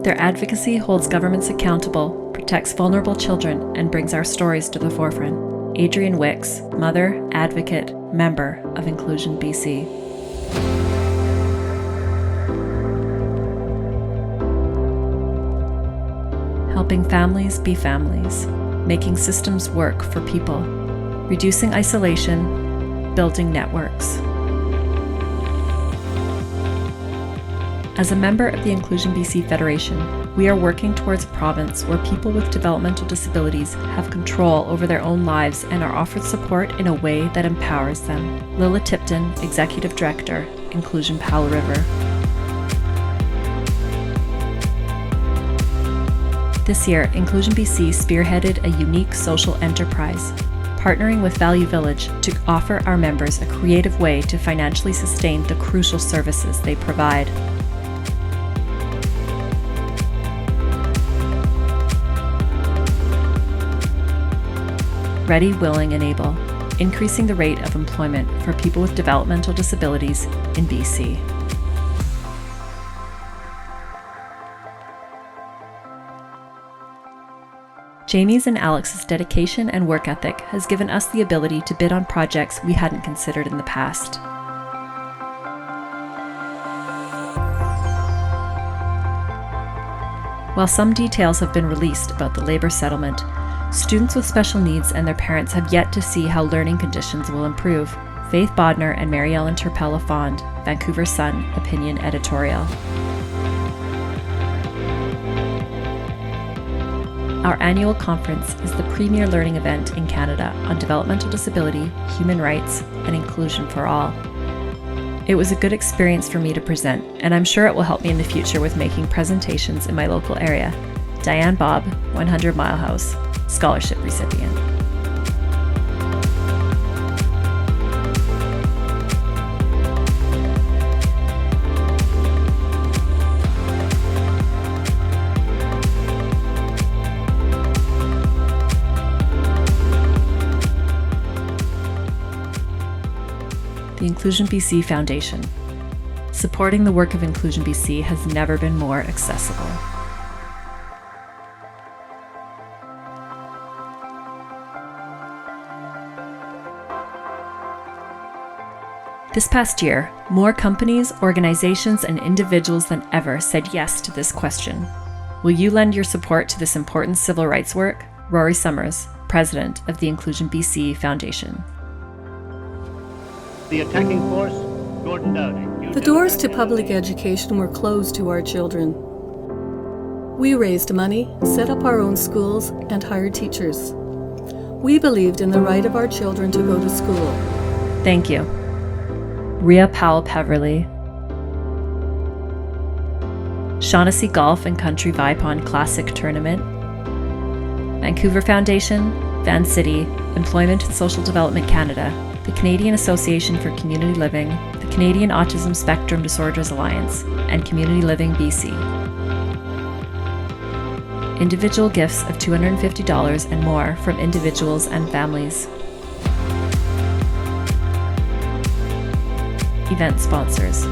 Their advocacy holds governments accountable, protects vulnerable children, and brings our stories to the forefront. Adrienne Wicks, mother, advocate, member of Inclusion BC. Helping families be families, making systems work for people, reducing isolation, building networks. As a member of the Inclusion BC Federation, we are working towards a province where people with developmental disabilities have control over their own lives and are offered support in a way that empowers them. Lila Tipton, Executive Director, Inclusion Powell River. This year, Inclusion BC spearheaded a unique social enterprise, partnering with Value Village to offer our members a creative way to financially sustain the crucial services they provide. Ready, Willing, and Able, increasing the rate of employment for people with developmental disabilities in BC. Jamie's and Alex's dedication and work ethic has given us the ability to bid on projects we hadn't considered in the past. While some details have been released about the labour settlement, students with special needs and their parents have yet to see how learning conditions will improve. Faith Bodner and Mary Ellen Turpella-Fond, Vancouver Sun Opinion Editorial. Our annual conference is the premier learning event in Canada on developmental disability, human rights, and inclusion for all. It was a good experience for me to present, and I'm sure it will help me in the future with making presentations in my local area. Diane Bob, 100 Mile House, scholarship recipient. The Inclusion BC Foundation. Supporting the work of Inclusion BC has never been more accessible. This past year, more companies, organizations, and individuals than ever said yes to this question. Will you lend your support to this important civil rights work? Rory Summers, President of the Inclusion BC Foundation. The attacking force, Gordon Dowdy. The doors to public education were closed to our children. We raised money, set up our own schools, and hired teachers. We believed in the right of our children to go to school. Thank you. Rhea Powell-Peverly. Shaughnessy Golf and Country Vipon Classic Tournament. Vancouver Foundation, Vancity, Employment and Social Development Canada, the Canadian Association for Community Living, the Canadian Autism Spectrum Disorders Alliance, and Community Living BC. Individual gifts of $250 and more from individuals and families. Event sponsors.